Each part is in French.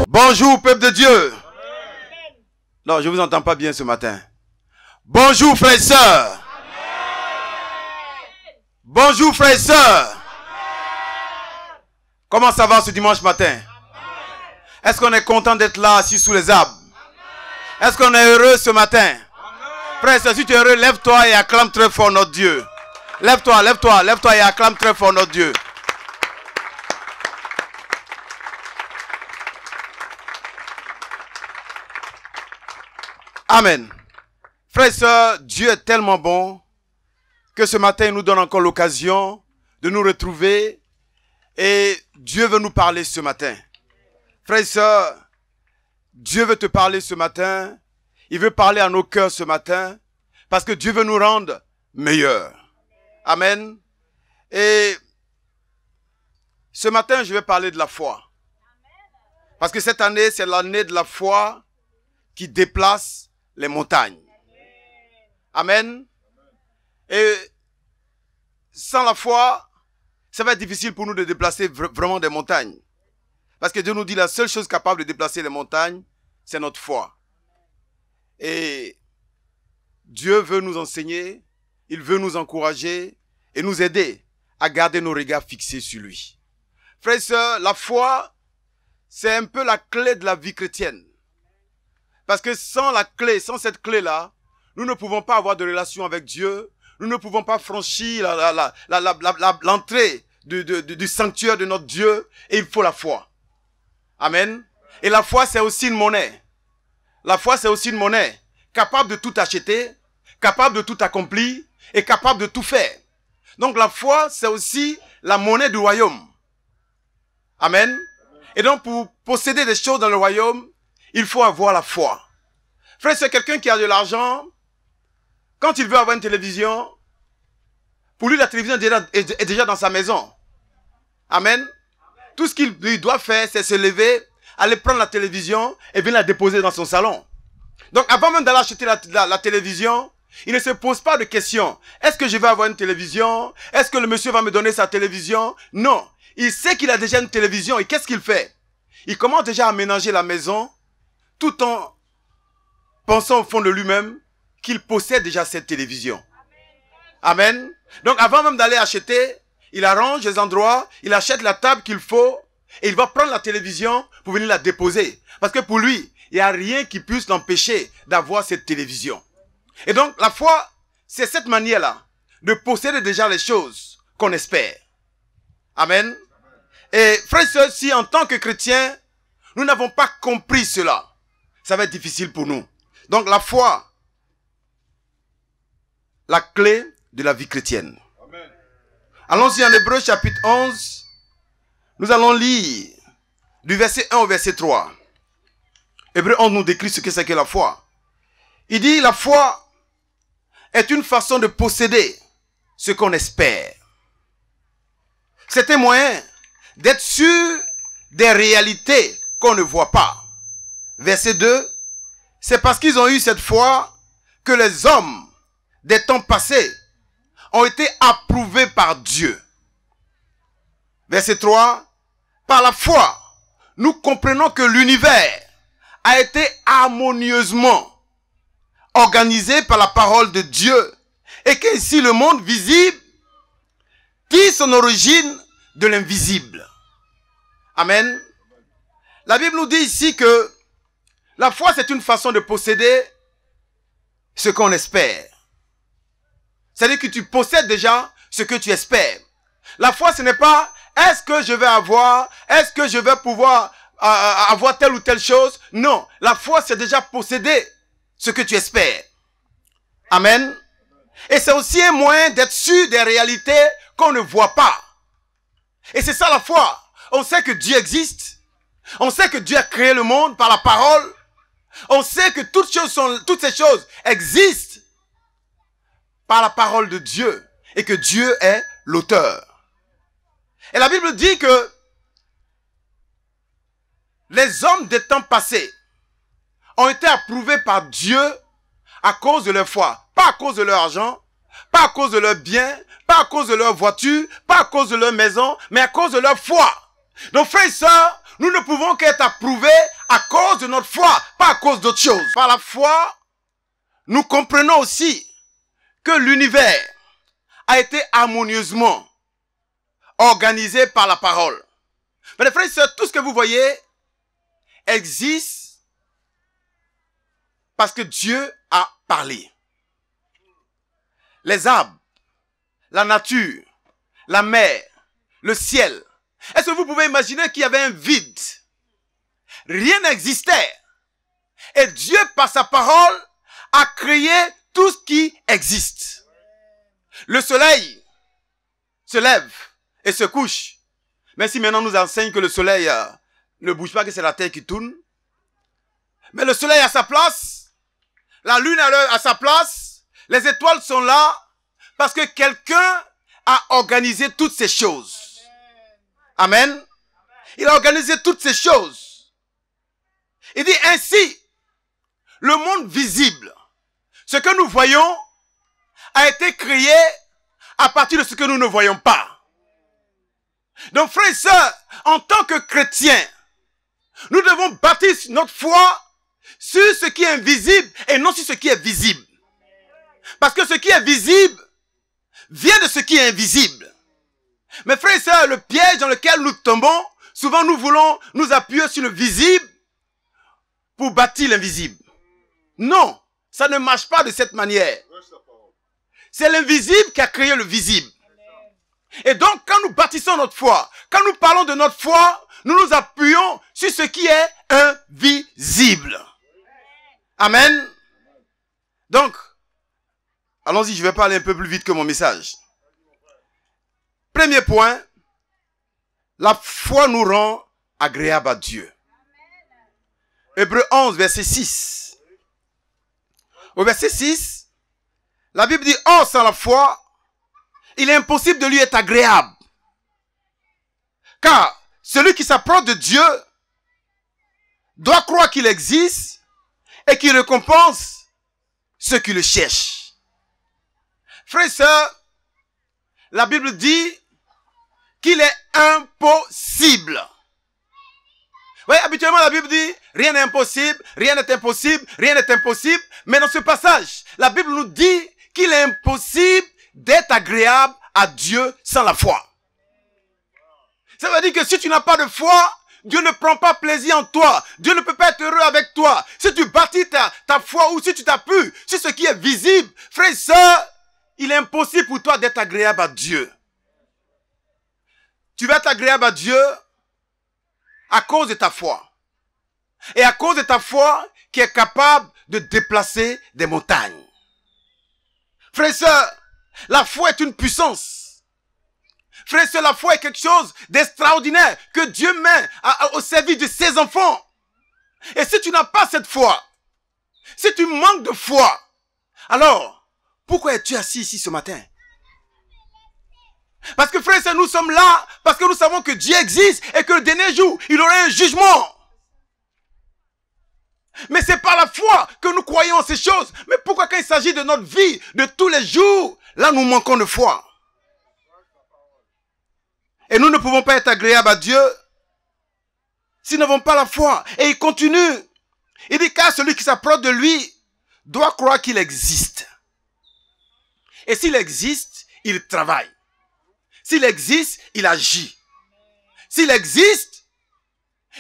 Bonjour peuple de Dieu. Non, je ne vous entends pas bien ce matin. Bonjour frères et sœurs. Bonjour frères et sœurs. Comment ça va ce dimanche matin? Est-ce qu'on est content d'être là assis sous les arbres? Est-ce qu'on est heureux ce matin? Frère et sœur, si tu es heureux, lève-toi et acclame très fort notre Dieu. Lève-toi, lève-toi, lève-toi et acclame très fort notre Dieu. Amen. Frères et sœurs, Dieu est tellement bon que ce matin, il nous donne encore l'occasion de nous retrouver et Dieu veut nous parler ce matin. Frères et sœurs, Dieu veut te parler ce matin. Il veut parler à nos cœurs ce matin parce que Dieu veut nous rendre meilleurs. Amen. Et ce matin, je vais parler de la foi. Parce que cette année, c'est l'année de la foi qui déplace les montagnes. Amen. Et sans la foi, ça va être difficile pour nous de déplacer vraiment des montagnes. Parce que Dieu nous dit la seule chose capable de déplacer les montagnes, c'est notre foi. Et Dieu veut nous enseigner, il veut nous encourager et nous aider à garder nos regards fixés sur lui. Frères et sœurs, la foi, c'est un peu la clé de la vie chrétienne. Parce que sans la clé, sans cette clé-là, nous ne pouvons pas avoir de relation avec Dieu. Nous ne pouvons pas franchir l'entrée du sanctuaire de notre Dieu. Et il faut la foi. Amen. Et la foi, c'est aussi une monnaie. La foi, c'est aussi une monnaie. Capable de tout acheter, capable de tout accomplir et capable de tout faire. Donc la foi, c'est aussi la monnaie du royaume. Amen. Et donc pour posséder des choses dans le royaume, il faut avoir la foi. Frère, c'est quelqu'un qui a de l'argent. Quand il veut avoir une télévision, pour lui, la télévision est déjà dans sa maison. Amen. Tout ce qu'il doit faire, c'est se lever, aller prendre la télévision et venir la déposer dans son salon. Donc, avant même d'aller acheter la télévision, il ne se pose pas de questions. Est-ce que je vais avoir une télévision? Est-ce que le monsieur va me donner sa télévision? Non. Il sait qu'il a déjà une télévision et qu'est-ce qu'il fait? Il commence déjà à aménager la maison tout en pensant au fond de lui-même qu'il possède déjà cette télévision. Amen. Donc avant même d'aller acheter, il arrange les endroits, il achète la table qu'il faut et il va prendre la télévision pour venir la déposer. Parce que pour lui, il n'y a rien qui puisse l'empêcher d'avoir cette télévision. Et donc la foi, c'est cette manière-là de posséder déjà les choses qu'on espère. Amen. Et frères et sœurs, si en tant que chrétiens, nous n'avons pas compris cela, ça va être difficile pour nous. Donc la foi, la clé de la vie chrétienne. Allons-y en Hébreux chapitre 11. Nous allons lire du verset 1 au verset 3. Hébreux 11 nous décrit ce que c'est que la foi. Il dit la foi est une façon de posséder ce qu'on espère. C'est un moyen d'être sûr des réalités qu'on ne voit pas. Verset 2. C'est parce qu'ils ont eu cette foi que les hommes des temps passés ont été approuvés par Dieu. Verset 3. Par la foi, nous comprenons que l'univers a été harmonieusement organisé par la parole de Dieu et qu'ici le monde visible tire son origine de l'invisible. Amen. La Bible nous dit ici que la foi, c'est une façon de posséder ce qu'on espère. C'est-à-dire que tu possèdes déjà ce que tu espères. La foi, ce n'est pas est-ce que je vais avoir, est-ce que je vais pouvoir avoir telle ou telle chose. Non, la foi, c'est déjà posséder ce que tu espères. Amen. Et c'est aussi un moyen d'être sûr des réalités qu'on ne voit pas. Et c'est ça la foi. On sait que Dieu existe. On sait que Dieu a créé le monde par la parole. On sait que toutes ces choses existent par la parole de Dieu. Et que Dieu est l'auteur. Et la Bible dit que les hommes des temps passés ont été approuvés par Dieu à cause de leur foi. Pas à cause de leur argent, pas à cause de leurs biens, pas à cause de leur voiture, pas à cause de leur maison, mais à cause de leur foi. Donc frères et sœurs, nous ne pouvons qu'être approuvés à cause de notre foi, pas à cause d'autre chose. Par la foi, nous comprenons aussi que l'univers a été harmonieusement organisé par la parole. Mais les frères et sœurs, tout ce que vous voyez existe parce que Dieu a parlé. Les arbres, la nature, la mer, le ciel. Est-ce que vous pouvez imaginer qu'il y avait un vide? Rien n'existait. Et Dieu, par sa parole, a créé tout ce qui existe. Le soleil se lève et se couche. Même si maintenant on nous enseigne que le soleil ne bouge pas, que c'est la terre qui tourne. Mais le soleil a sa place. La lune a sa place. Les étoiles sont là parce que quelqu'un a organisé toutes ces choses. Amen. Il a organisé toutes ces choses. Il dit ainsi, le monde visible, ce que nous voyons, a été créé à partir de ce que nous ne voyons pas. Donc frères et sœurs, en tant que chrétiens, nous devons bâtir notre foi sur ce qui est invisible et non sur ce qui est visible. Parce que ce qui est visible vient de ce qui est invisible. Mais frères et sœurs, le piège dans lequel nous tombons, souvent nous voulons nous appuyer sur le visible pour bâtir l'invisible. Non, ça ne marche pas de cette manière. C'est l'invisible qui a créé le visible. Et donc, quand nous bâtissons notre foi, quand nous parlons de notre foi, nous nous appuyons sur ce qui est invisible. Amen. Donc, allons-y, je vais parler un peu plus vite que mon message. Premier point, la foi nous rend agréable à Dieu. Hébreux 11, verset 6. Au verset 6, la Bible dit, « Or, sans la foi, il est impossible de lui être agréable. Car celui qui s'approche de Dieu doit croire qu'il existe et qu'il récompense ceux qui le cherchent. » Frères et sœurs, la Bible dit qu'il est impossible. Oui, habituellement la Bible dit rien n'est impossible, rien n'est impossible, rien n'est impossible. Mais dans ce passage, la Bible nous dit qu'il est impossible d'être agréable à Dieu sans la foi. Ça veut dire que si tu n'as pas de foi, Dieu ne prend pas plaisir en toi. Dieu ne peut pas être heureux avec toi. Si tu bâtis ta foi ou si tu t'appuies sur ce qui est visible, frère et sœur, il est impossible pour toi d'être agréable à Dieu. Tu vas être agréable à Dieu à cause de ta foi. Et à cause de ta foi qui est capable de déplacer des montagnes. Frères et sœurs, la foi est une puissance. Frères et sœurs, la foi est quelque chose d'extraordinaire que Dieu met au service de ses enfants. Et si tu n'as pas cette foi, si tu manques de foi, alors, pourquoi es-tu assis ici ce matin? Parce que frères et sœurs, nous sommes là parce que nous savons que Dieu existe et que le dernier jour, il aura un jugement. Mais c'est par la foi que nous croyons en ces choses. Mais pourquoi quand il s'agit de notre vie, de tous les jours, là nous manquons de foi? Et nous ne pouvons pas être agréables à Dieu s'ils n'avons pas la foi. Et il continue. Il dit, car celui qui s'approche de lui doit croire qu'il existe. Et s'il existe, il travaille. S'il existe, il agit. S'il existe,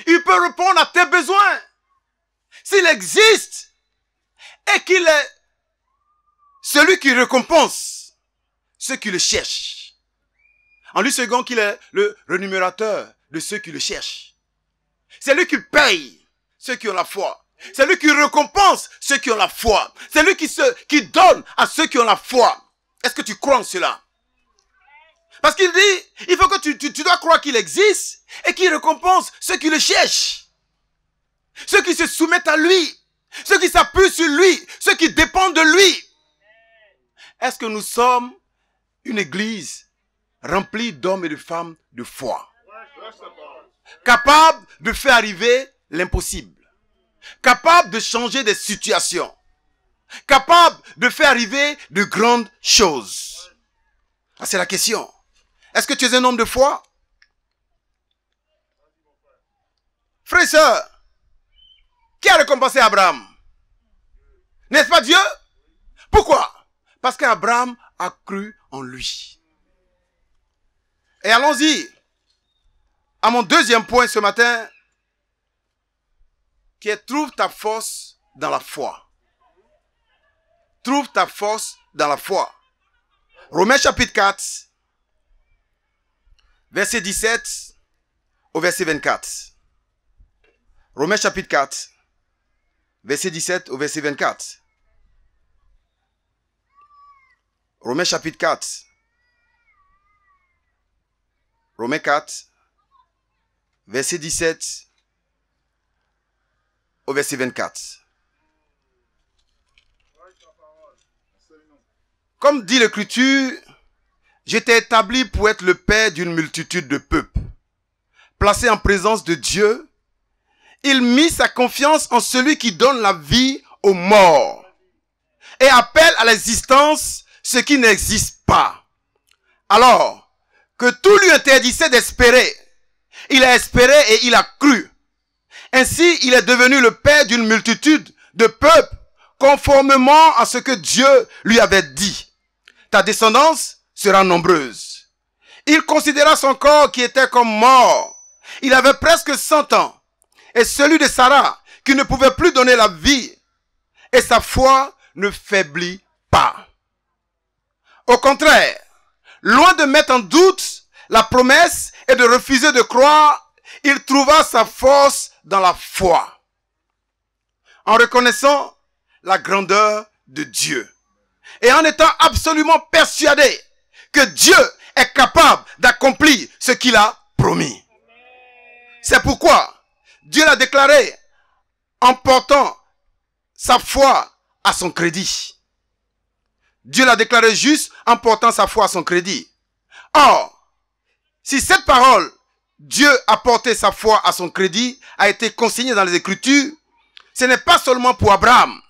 il peut répondre à tes besoins. S'il existe, et qu'il est celui qui récompense ceux qui le cherchent. En lui second qu'il est le rémunérateur de ceux qui le cherchent. C'est lui qui paye ceux qui ont la foi. C'est lui qui récompense ceux qui ont la foi. C'est lui qui donne à ceux qui ont la foi. Est-ce que tu crois en cela? Parce qu'il dit, il faut que tu dois croire qu'il existe et qu'il récompense ceux qui le cherchent. Ceux qui se soumettent à lui. Ceux qui s'appuient sur lui. Ceux qui dépendent de lui. Est-ce que nous sommes une église remplie d'hommes et de femmes de foi? Capables de faire arriver l'impossible. Capables de changer des situations. Capables de faire arriver de grandes choses. Ah, c'est la question. Est-ce que tu es un homme de foi? Frères et sœurs, qui a récompensé Abraham? N'est-ce pas Dieu? Pourquoi? Parce qu'Abraham a cru en lui. Et allons-y à mon deuxième point ce matin, qui est trouve ta force dans la foi. Trouve ta force dans la foi. Romains chapitre 4, verset 17 au verset 24. Romains chapitre 4, verset 17 au verset 24. Romains chapitre 4. Romains 4, verset 17 au verset 24. Comme dit l'Écriture, j'étais établi pour être le père d'une multitude de peuples. Placé en présence de Dieu, il mit sa confiance en celui qui donne la vie aux morts et appelle à l'existence ce qui n'existe pas. Alors que tout lui interdisait d'espérer, il a espéré et il a cru. Ainsi, il est devenu le père d'une multitude de peuples, conformément à ce que Dieu lui avait dit. Ta descendance sera nombreuse. Il considéra son corps qui était comme mort. Il avait presque 100 ans. Et celui de Sarah, qui ne pouvait plus donner la vie. Et sa foi ne faiblit pas. Au contraire, loin de mettre en doute la promesse et de refuser de croire, il trouva sa force dans la foi, en reconnaissant la grandeur de Dieu et en étant absolument persuadé que Dieu est capable d'accomplir ce qu'il a promis. C'est pourquoi Dieu l'a déclaré en portant sa foi à son crédit. Dieu l'a déclaré juste en portant sa foi à son crédit. Or, si cette parole, Dieu a porté sa foi à son crédit, a été consignée dans les Écritures, ce n'est pas seulement pour Abraham.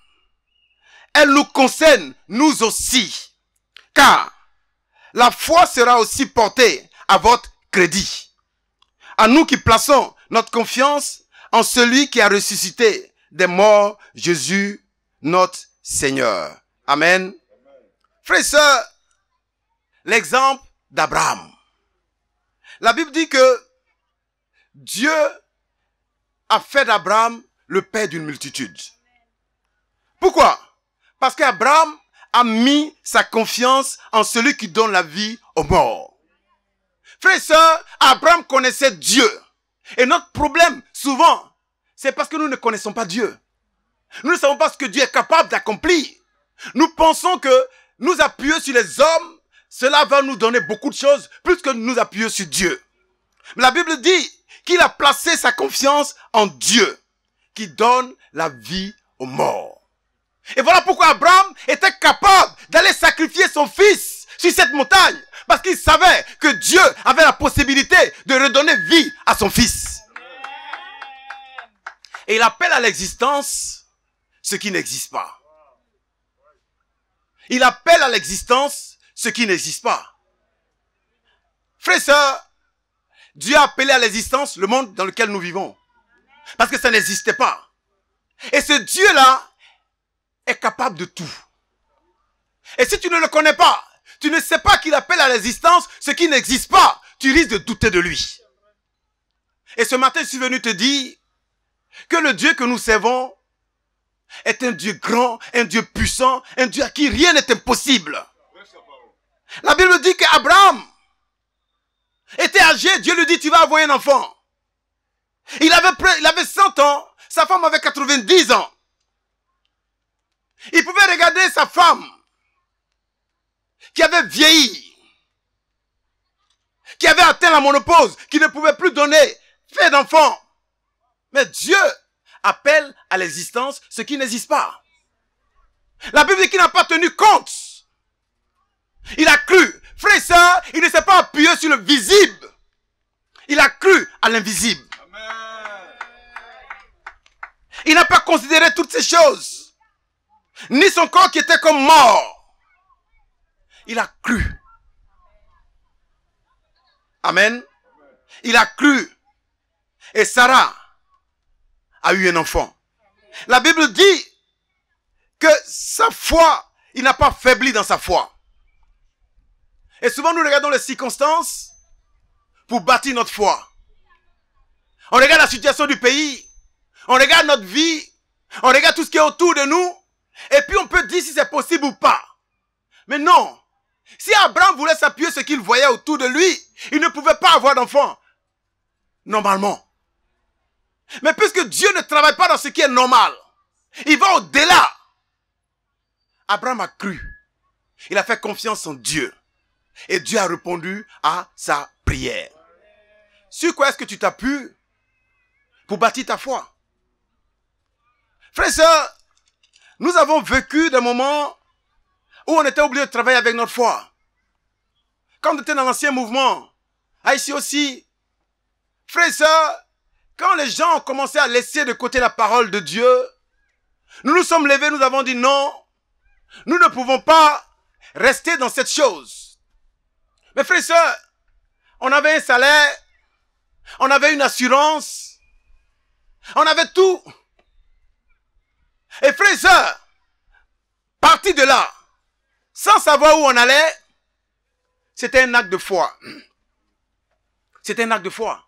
Elle nous concerne, nous aussi. Car la foi sera aussi portée à votre crédit. À nous qui plaçons notre confiance en celui qui a ressuscité des morts, Jésus, notre Seigneur. Amen. Frères et sœurs, l'exemple d'Abraham. La Bible dit que Dieu a fait d'Abraham le père d'une multitude. Pourquoi? Parce qu'Abraham a mis sa confiance en celui qui donne la vie aux morts. Frères et sœurs, Abraham connaissait Dieu. Et notre problème, souvent, c'est parce que nous ne connaissons pas Dieu. Nous ne savons pas ce que Dieu est capable d'accomplir. Nous pensons que nous appuyer sur les hommes, cela va nous donner beaucoup de choses, plus que nous appuyer sur Dieu. Mais la Bible dit qu'il a placé sa confiance en Dieu, qui donne la vie aux morts. Et voilà pourquoi Abraham était capable d'aller sacrifier son fils sur cette montagne, parce qu'il savait que Dieu avait la possibilité de redonner vie à son fils. Et il appelle à l'existence ce qui n'existe pas. Il appelle à l'existence ce qui n'existe pas. Frères et sœurs, Dieu a appelé à l'existence le monde dans lequel nous vivons. Parce que ça n'existait pas. Et ce Dieu-là est capable de tout. Et si tu ne le connais pas, tu ne sais pas qu'il appelle à l'existence ce qui n'existe pas, tu risques de douter de lui. Et ce matin, je suis venu te dire que le Dieu que nous servons est un Dieu grand, un Dieu puissant, un Dieu à qui rien n'est impossible. La Bible dit qu'Abraham était âgé, Dieu lui dit tu vas avoir un enfant. Il avait 100 ans, sa femme avait 90 ans. Il pouvait regarder sa femme qui avait vieilli, qui avait atteint la ménopause, qui ne pouvait plus donner fait d'enfant. Mais Dieu appelle à l'existence ce qui n'existe pas. La Bible dit qu'il n'a pas tenu compte. Il a cru. Frère et sœur, il ne s'est pas appuyé sur le visible. Il a cru à l'invisible. Il n'a pas considéré toutes ces choses. Ni son corps qui était comme mort. Il a cru. Amen. Il a cru. Et Sarah a eu un enfant. La Bible dit que sa foi, il n'a pas faibli dans sa foi. Et souvent nous regardons les circonstances pour bâtir notre foi. On regarde la situation du pays, on regarde notre vie, on regarde tout ce qui est autour de nous, et puis on peut dire si c'est possible ou pas. Mais non, si Abraham voulait s'appuyer sur ce qu'il voyait autour de lui, il ne pouvait pas avoir d'enfant. Normalement. Mais puisque Dieu ne travaille pas dans ce qui est normal, il va au-delà. Abraham a cru. Il a fait confiance en Dieu. Et Dieu a répondu à sa prière. Sur quoi est-ce que tu t'appuies pour bâtir ta foi? Frères et sœurs, nous avons vécu des moments où on était obligé de travailler avec notre foi. Quand on était dans l'ancien mouvement, ici aussi, frères et sœurs, quand les gens ont commencé à laisser de côté la parole de Dieu, nous nous sommes levés, nous avons dit non, nous ne pouvons pas rester dans cette chose. Mais frères et sœurs, on avait un salaire, on avait une assurance, on avait tout. Et frères et sœurs, parti de là, sans savoir où on allait, c'était un acte de foi. C'était un acte de foi.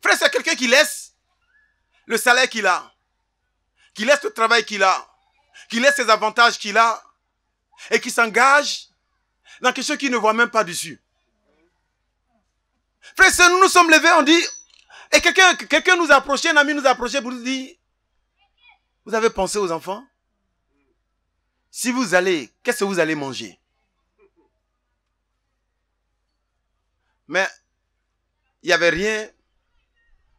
Frère, c'est quelqu'un qui laisse le salaire qu'il a, qui laisse le travail qu'il a, qui laisse ses avantages qu'il a, et qui s'engage dans quelque chose qu'il ne voit même pas dessus. Frère, nous nous sommes levés, on dit, et quelqu'un nous a approché, un ami nous a approché pour nous dire, vous avez pensé aux enfants? Si vous allez, qu'est-ce que vous allez manger? Mais il n'y avait rien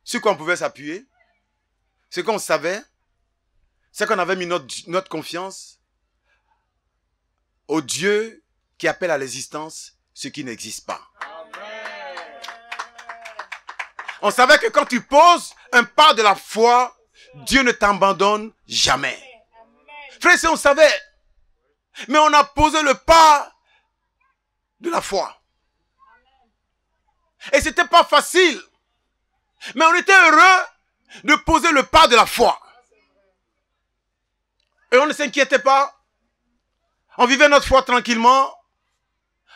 sur quoi on pouvait s'appuyer. Ce qu'on savait, c'est qu'on avait mis notre confiance au Dieu qui appelle à l'existence ce qui n'existe pas. On savait que quand tu poses un pas de la foi, Dieu ne t'abandonne jamais. Frère, on savait. Mais on a posé le pas de la foi. Et c'était pas facile. Mais on était heureux de poser le pas de la foi. Et on ne s'inquiétait pas. On vivait notre foi tranquillement.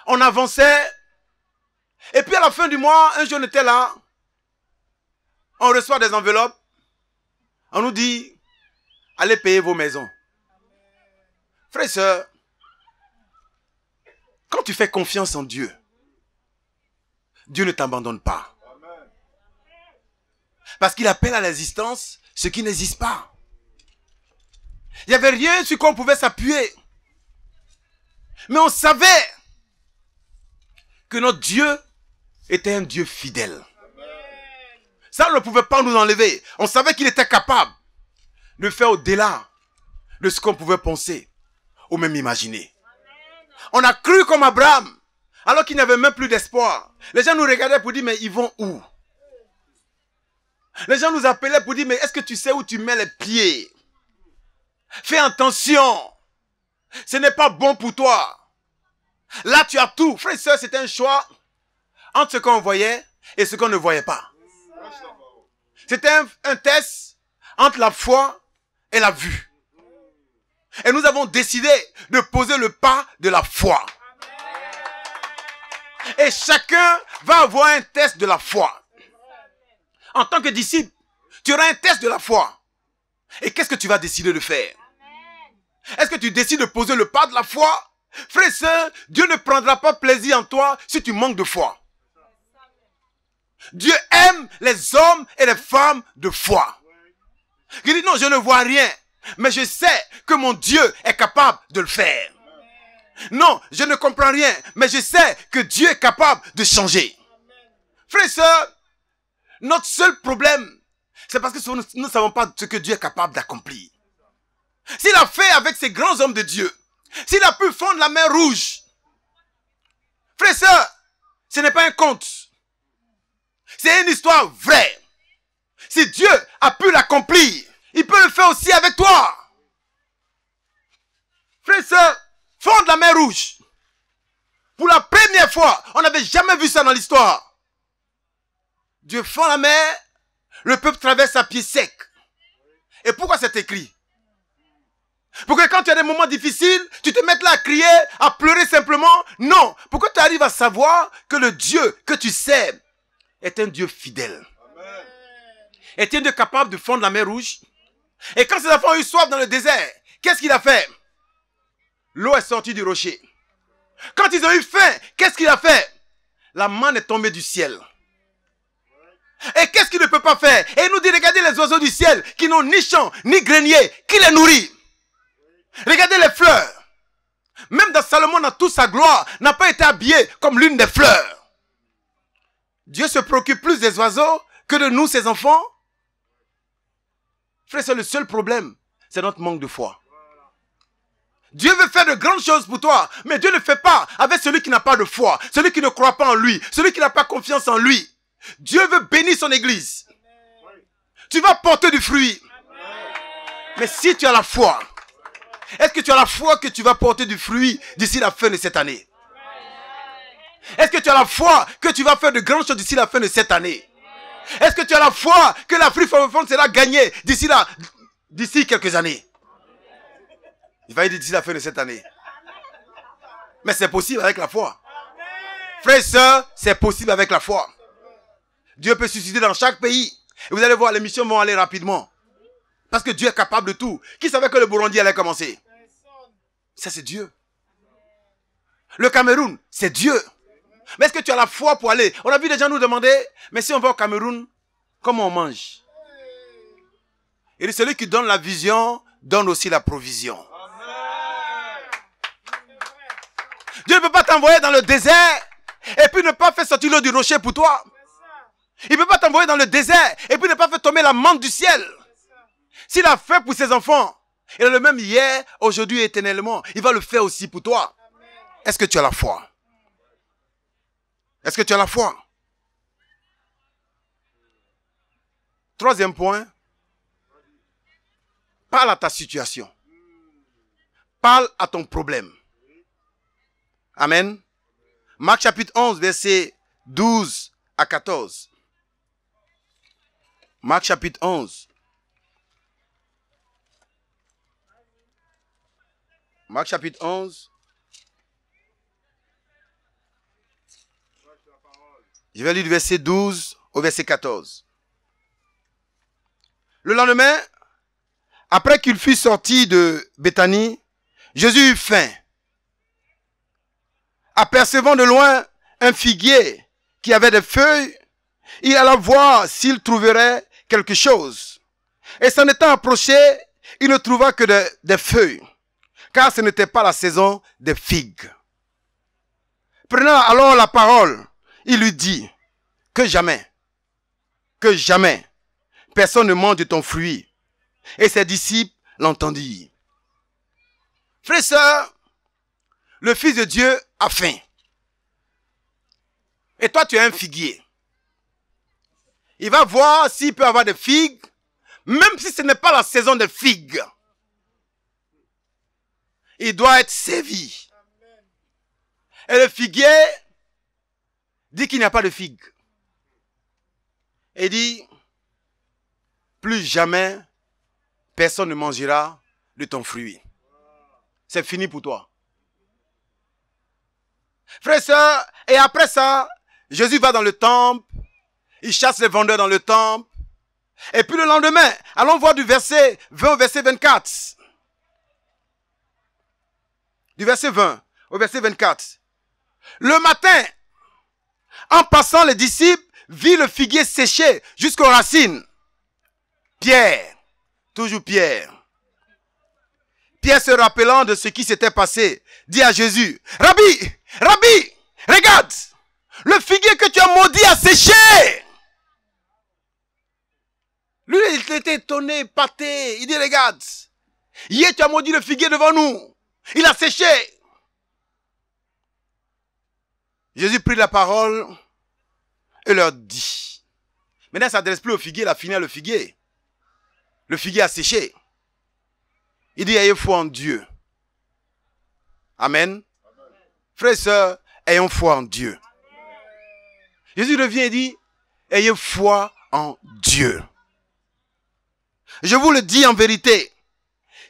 On avançait. Et puis à la fin du mois, un jour on était là. On reçoit des enveloppes. On nous dit, allez payer vos maisons. Frères et sœurs, quand tu fais confiance en Dieu, Dieu ne t'abandonne pas. Parce qu'il appelle à l'existence ce qui n'existe pas. Il n'y avait rien sur quoi on pouvait s'appuyer. Mais on savait que notre Dieu était un Dieu fidèle. Ça, on ne pouvait pas nous enlever. On savait qu'il était capable de faire au-delà de ce qu'on pouvait penser ou même imaginer. On a cru comme Abraham, alors qu'il n'avait même plus d'espoir. Les gens nous regardaient pour dire, mais ils vont où? Les gens nous appelaient pour dire, mais est-ce que tu sais où tu mets les pieds? Fais attention. Ce n'est pas bon pour toi. Là, tu as tout. Frère et sœur, c'était un choix entre ce qu'on voyait et ce qu'on ne voyait pas. C'était un test entre la foi et la vue. Et nous avons décidé de poser le pas de la foi. Et chacun va avoir un test de la foi. En tant que disciple, tu auras un test de la foi. Et qu'est-ce que tu vas décider de faire? Est-ce que tu décides de poser le pas de la foi? Frère et sœur, Dieu ne prendra pas plaisir en toi si tu manques de foi. Dieu aime les hommes et les femmes de foi. Il dit non, je ne vois rien, mais je sais que mon Dieu est capable de le faire. Non, je ne comprends rien, mais je sais que Dieu est capable de changer. Frère et sœur, notre seul problème, c'est parce que nous ne savons pas ce que Dieu est capable d'accomplir. S'il a fait avec ces grands hommes de Dieu, s'il a pu fondre la mer Rouge, frère et sœur, ce n'est pas un conte. C'est une histoire vraie. Si Dieu a pu l'accomplir, il peut le faire aussi avec toi. Frère et sœur, fondre la mer Rouge. Pour la première fois, on n'avait jamais vu ça dans l'histoire. Dieu fond la mer, le peuple traverse à pied sec. Et pourquoi c'est écrit? Pour que quand tu as des moments difficiles, tu te mettes là à crier, à pleurer simplement? Non. Pour que tu arrives à savoir que le Dieu que tu sais est un Dieu fidèle. Amen. Est un Dieu capable de fondre la mer Rouge. Et quand ses enfants ont eu soif dans le désert, qu'est-ce qu'il a fait? L'eau est sortie du rocher. Quand ils ont eu faim, qu'est-ce qu'il a fait? La manne est tombée du ciel. Et qu'est-ce qu'il ne peut pas faire? Et il nous dit, regardez les oiseaux du ciel qui n'ont ni champ, ni grenier, qui les nourrit. Regardez les fleurs. Même dans Salomon, dans toute sa gloire, n'a pas été habillé comme l'une des fleurs. Dieu se préoccupe plus des oiseaux que de nous, ses enfants. Frère, c'est le seul problème. C'est notre manque de foi. Dieu veut faire de grandes choses pour toi, mais Dieu ne fait pas avec celui qui n'a pas de foi, celui qui ne croit pas en lui, celui qui n'a pas confiance en lui. Dieu veut bénir son église. Tu vas porter du fruit. Mais si tu as la foi, est-ce que tu as la foi que tu vas porter du fruit d'ici la fin de cette année? Est-ce que tu as la foi que tu vas faire de grandes choses d'ici la fin de cette année? Est-ce que tu as la foi que l'Afrique francophone sera gagnée d'ici quelques années? Il va dire d'ici la fin de cette année. Mais c'est possible avec la foi. Frères et sœurs, c'est possible avec la foi. Dieu peut susciter dans chaque pays. Et vous allez voir, les missions vont aller rapidement. Parce que Dieu est capable de tout. Qui savait que le Burundi allait commencer? Ça, c'est Dieu. Le Cameroun, c'est Dieu. Mais est-ce que tu as la foi pour aller? On a vu des gens nous demander, mais si on va au Cameroun, comment on mange? Et celui qui donne la vision, donne aussi la provision. Dieu ne peut pas t'envoyer dans le désert et puis ne pas faire sortir l'eau du rocher pour toi. Il ne peut pas t'envoyer dans le désert et puis ne pas faire tomber la manne du ciel. S'il a fait pour ses enfants, il est le même hier, aujourd'hui et éternellement. Il va le faire aussi pour toi. Est-ce que tu as la foi? Est-ce que tu as la foi? Troisième point. Parle à ta situation. Parle à ton problème. Amen. Marc chapitre 11, versets 12 à 14. Marc chapitre 11. Marc chapitre 11. Je vais lire du verset 12 au verset 14. Le lendemain, après qu'il fut sorti de Béthanie, Jésus eut faim. Apercevant de loin un figuier qui avait des feuilles, il alla voir s'il trouverait quelque chose. Et s'en étant approché, il ne trouva que des feuilles, car ce n'était pas la saison des figues. Prenant alors la parole, il lui dit, que jamais, personne ne mange de ton fruit. Et ses disciples l'entendirent. Frères et sœurs, le Fils de Dieu a faim. Et toi, tu es un figuier. Il va voir s'il peut avoir des figues, même si ce n'est pas la saison des figues. Il doit être servi. Et le figuier dit qu'il n'y a pas de figues. Et dit, plus jamais personne ne mangera de ton fruit. C'est fini pour toi. Frères et sœurs, et après ça, Jésus va dans le temple, il chasse les vendeurs dans le temple, et puis le lendemain, allons voir du verset 20 au verset 24. Du verset 20 au verset 24. Le matin, en passant, les disciples virent le figuier séché jusqu'aux racines. Pierre, toujours Pierre. Pierre, se rappelant de ce qui s'était passé, dit à Jésus, « Rabbi, Rabbi, regarde, le figuier que tu as maudit a séché. » Lui, il était étonné, épaté. Il dit, « Regarde, hier tu as maudit le figuier devant nous. Il a séché. » Jésus prit la parole et leur dit. Maintenant, il ne s'adresse plus au figuier, il a fini le figuier. Le figuier a séché. Il dit, ayez foi en Dieu. Amen. Frères et sœurs, ayons foi en Dieu. Jésus revient et dit, ayez foi en Dieu. Je vous le dis en vérité.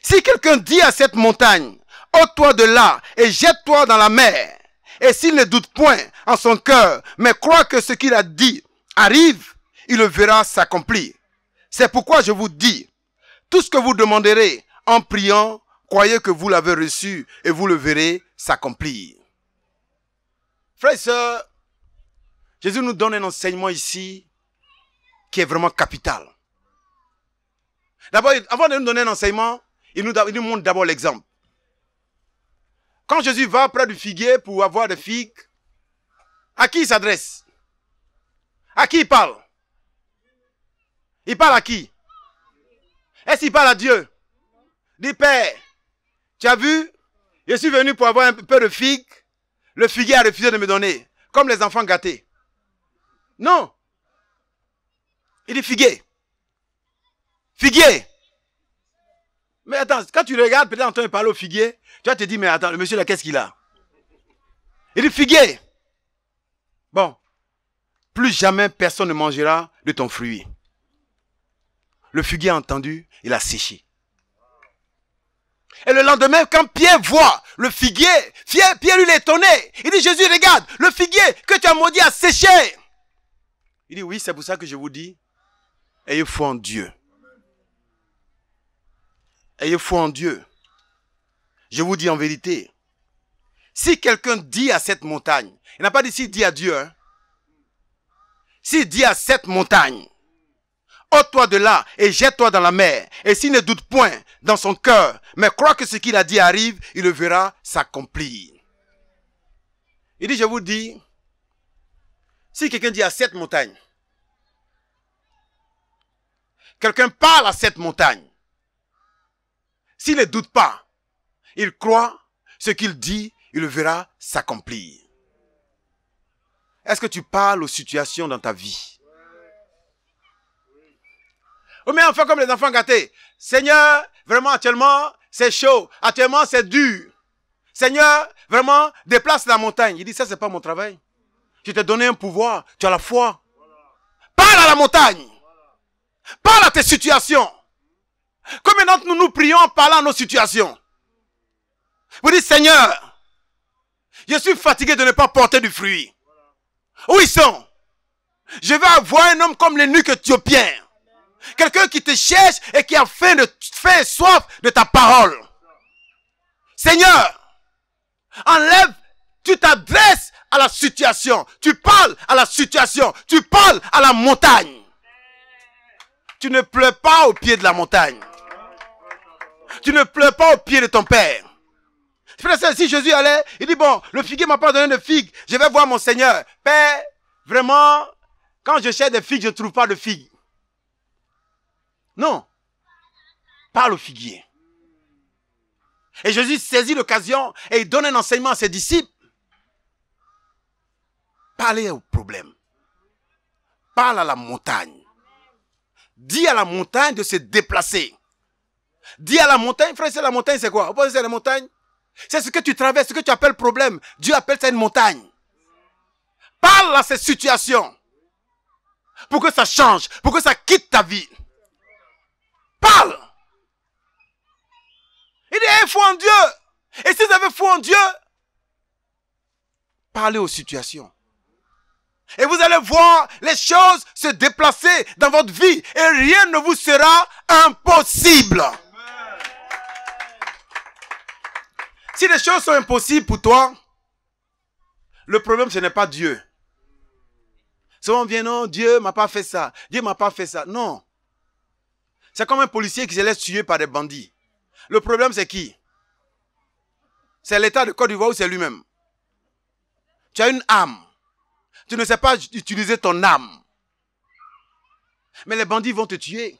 Si quelqu'un dit à cette montagne, ôte-toi de là et jette-toi dans la mer, et s'il ne doute point en son cœur, mais croit que ce qu'il a dit arrive, il le verra s'accomplir. C'est pourquoi je vous dis, tout ce que vous demanderez en priant, croyez que vous l'avez reçu et vous le verrez s'accomplir. Frères et sœurs, Jésus nous donne un enseignement ici qui est vraiment capital. D'abord, avant de nous donner un enseignement, il nous montre d'abord l'exemple. Quand Jésus va près du figuier pour avoir des figues, à qui il s'adresse? À qui il parle? Il parle à qui? Est-ce qu'il parle à Dieu? Dit, Père, tu as vu, je suis venu pour avoir un peu de figues, le figuier a refusé de me donner, comme les enfants gâtés. Non. Il dit figuier. Figuier. Mais attends, quand tu regardes, peut-être en train de parler au figuier, tu vas te dire, mais attends, le monsieur là, qu'est-ce qu'il a? Il dit figuier. Bon. Plus jamais personne ne mangera de ton fruit. Le figuier a entendu, il a séché. Et le lendemain, quand Pierre voit le figuier, Pierre lui est étonné. Il dit, Jésus, regarde, le figuier que tu as maudit a séché. Il dit, oui, c'est pour ça que je vous dis, ayez foi en Dieu. Ayez foi en Dieu. Je vous dis en vérité, si quelqu'un dit à cette montagne, il n'a pas dit s'il dit à Dieu, hein. S'il dit à cette montagne, ôte-toi de là et jette-toi dans la mer, et s'il ne doute point dans son cœur, mais croit que ce qu'il a dit arrive, il le verra s'accomplir. Il dit, je vous dis, si quelqu'un dit à cette montagne, quelqu'un parle à cette montagne, s'il ne doute pas, il croit ce qu'il dit, il le verra s'accomplir. Est-ce que tu parles aux situations dans ta vie? Ou bien on fait comme les enfants gâtés. Seigneur, vraiment actuellement, c'est chaud. Actuellement, c'est dur. Seigneur, vraiment, déplace la montagne. Il dit, ça, c'est pas mon travail. Je t'ai donné un pouvoir. Tu as la foi. Parle à la montagne. Parle à tes situations. Combien d'entre nous, nous prions en parlant à nos situations? Vous dites, Seigneur, je suis fatigué de ne pas porter du fruit. Où ils sont? Je vais avoir un homme comme l'eunuque éthiopien. Quelqu'un qui te cherche et qui a faim et soif de ta parole. Seigneur, enlève, tu t'adresses à la situation. Tu parles à la situation. Tu parles à la montagne. Tu ne pleures pas au pied de la montagne. Tu ne pleures pas au pied de ton père. Si Jésus allait, il dit, bon, le figuier m'a pas donné de figues. Je vais voir mon Seigneur. Père, vraiment, quand je cherche des figues, je ne trouve pas de figues. Non. Parle au figuier. Et Jésus saisit l'occasion et il donne un enseignement à ses disciples. Parlez au problème. Parle à la montagne. Dis à la montagne de se déplacer. Dis à la montagne, frère, c'est la montagne, c'est quoi? Vous pensez que c'est la montagne? C'est ce que tu traverses, ce que tu appelles problème. Dieu appelle ça une montagne. Parle à cette situation. pour que ça change, pour que ça quitte ta vie. Parle. Il dit, ayez foi en Dieu. Et si vous avez foi en Dieu, parlez aux situations. Et vous allez voir les choses se déplacer dans votre vie. Et rien ne vous sera impossible. Si les choses sont impossibles pour toi, le problème, ce n'est pas Dieu. Souvent on vient, non, Dieu m'a pas fait ça. Dieu m'a pas fait ça. Non. C'est comme un policier qui se laisse tuer par des bandits. Le problème, c'est qui? C'est l'État de Côte d'Ivoire ou c'est lui-même? Tu as une âme. Tu ne sais pas utiliser ton âme. Mais les bandits vont te tuer.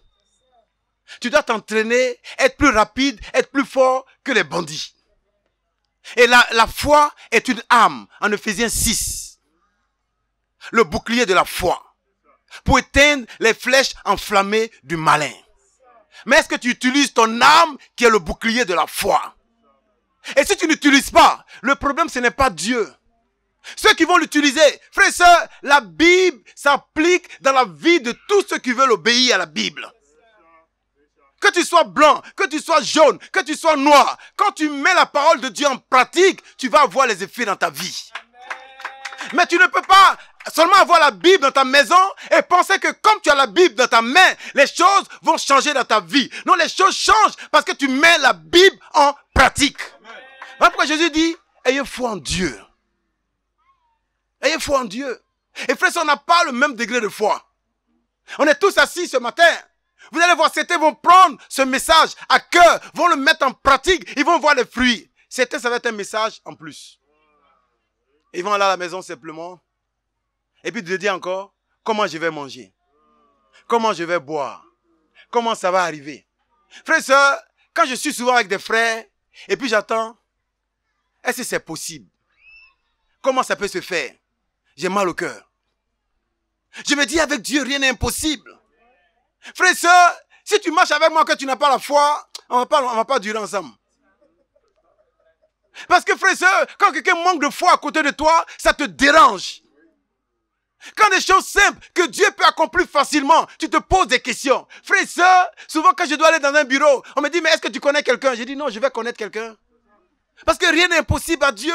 Tu dois t'entraîner, être plus rapide, être plus fort que les bandits. Et la foi est une âme, en Ephésiens 6. Le bouclier de la foi. Pour éteindre les flèches enflammées du malin. Mais est-ce que tu utilises ton âme qui est le bouclier de la foi? Et si tu n'utilises pas, le problème ce n'est pas Dieu. Ceux qui vont l'utiliser, frères et sœurs, la Bible s'applique dans la vie de tous ceux qui veulent obéir à la Bible. Que tu sois blanc, que tu sois jaune, que tu sois noir, quand tu mets la parole de Dieu en pratique, tu vas avoir les effets dans ta vie. Mais tu ne peux pas seulement avoir la Bible dans ta maison et penser que comme tu as la Bible dans ta main, les choses vont changer dans ta vie. Non, les choses changent parce que tu mets la Bible en pratique. Voilà pourquoi Jésus dit, ayez foi en Dieu. Ayez foi en Dieu. Et frère, on n'a pas le même degré de foi. On est tous assis ce matin. Vous allez voir, certains vont prendre ce message à cœur, vont le mettre en pratique, ils vont voir les fruits. Certains, ça va être un message en plus. Ils vont aller à la maison simplement. Et puis te dire encore, comment je vais manger? Comment je vais boire? Comment ça va arriver? Frères et sœurs, quand je suis souvent avec des frères, et puis j'attends, est-ce que c'est possible? Comment ça peut se faire? J'ai mal au cœur. Je me dis, avec Dieu, rien n'est impossible. Frères et sœurs, si tu marches avec moi que tu n'as pas la foi, on va pas durer ensemble. Parce que frères et sœurs, quand quelqu'un manque de foi à côté de toi, ça te dérange. Quand des choses simples que Dieu peut accomplir facilement, tu te poses des questions. Frères et sœurs, souvent quand je dois aller dans un bureau, on me dit, mais est-ce que tu connais quelqu'un? J'ai dit, non, je vais connaître quelqu'un. Parce que rien n'est impossible à Dieu.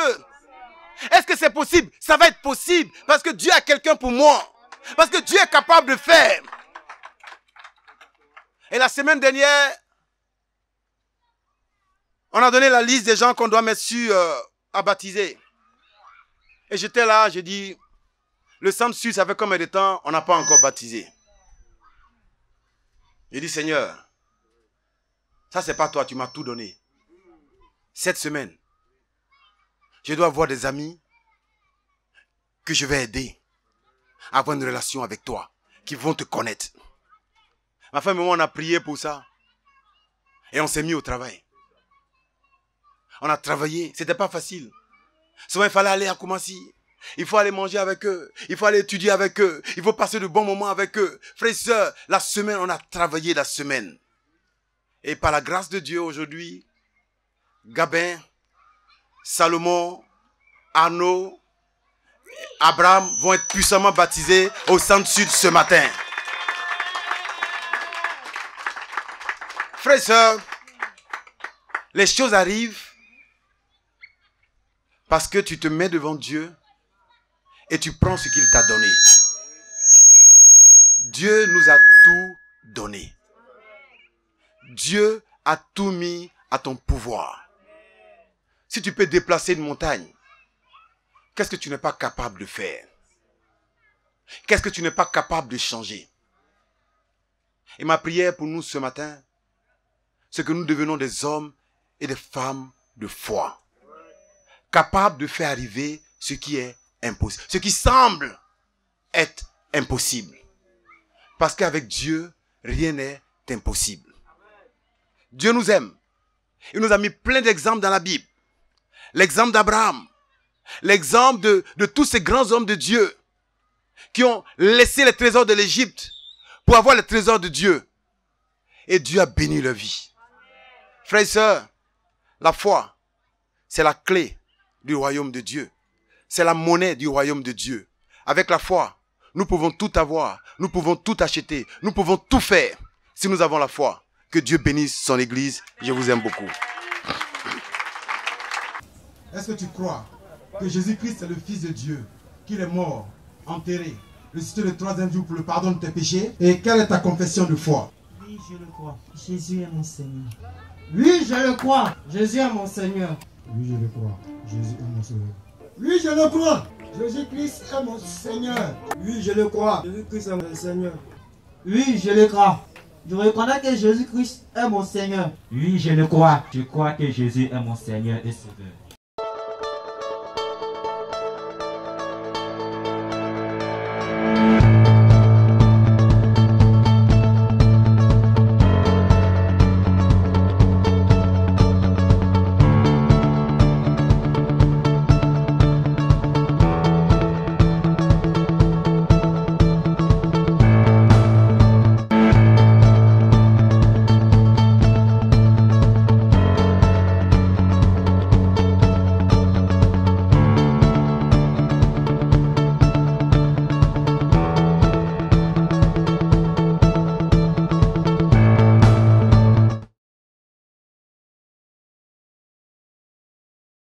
Est-ce que c'est possible? Ça va être possible. Parce que Dieu a quelqu'un pour moi. Parce que Dieu est capable de faire. Et la semaine dernière, on a donné la liste des gens qu'on doit mettre à baptiser. Et j'étais là, j'ai dit, le centre sud, ça fait combien de temps on n'a pas encore baptisé? J'ai dit, Seigneur, ça c'est pas toi, tu m'as tout donné. Cette semaine, je dois avoir des amis que je vais aider à avoir une relation avec toi, qui vont te connaître. Ma femme et moi, on a prié pour ça. Et on s'est mis au travail. On a travaillé. C'était pas facile. Souvent, il fallait aller à Koumassi. Il faut aller manger avec eux. Il faut aller étudier avec eux. Il faut passer de bons moments avec eux. Frères et sœurs, la semaine, on a travaillé la semaine. Et par la grâce de Dieu, aujourd'hui, Gabin, Salomon, Arnaud, Abraham vont être puissamment baptisés au centre sud ce matin. Frères et sœurs, les choses arrivent parce que tu te mets devant Dieu et tu prends ce qu'il t'a donné. Dieu nous a tout donné. Dieu a tout mis à ton pouvoir. Si tu peux déplacer une montagne, qu'est-ce que tu n'es pas capable de faire? Qu'est-ce que tu n'es pas capable de changer? Et ma prière pour nous ce matin, c'est que nous devenons des hommes et des femmes de foi. Capables de faire arriver ce qui est impossible. Ce qui semble être impossible. Parce qu'avec Dieu, rien n'est impossible. Dieu nous aime. Il nous a mis plein d'exemples dans la Bible. L'exemple d'Abraham. L'exemple de tous ces grands hommes de Dieu qui ont laissé les trésors de l'Égypte pour avoir les trésors de Dieu. Et Dieu a béni leur vie. Frères et sœurs, la foi, c'est la clé du royaume de Dieu. C'est la monnaie du royaume de Dieu. Avec la foi, nous pouvons tout avoir, nous pouvons tout acheter, nous pouvons tout faire si nous avons la foi. Que Dieu bénisse son Église. Je vous aime beaucoup. Est-ce que tu crois que Jésus-Christ est le Fils de Dieu, qu'il est mort, enterré, ressuscité le troisième jour pour le pardon de tes péchés? Et quelle est ta confession de foi? Oui, je le crois. Jésus est mon Seigneur. Oui, je le crois. Jésus est mon Seigneur. Oui, je le crois. Jésus est mon Sauveur. Oui, je le crois. Jésus-Christ est mon Seigneur. Oui, je le crois. Jésus-Christ est mon Seigneur. Oui, je le crois. Je reconnais que Jésus-Christ est mon Seigneur. Oui, je le crois. Je crois que Jésus est mon Seigneur et Sauveur.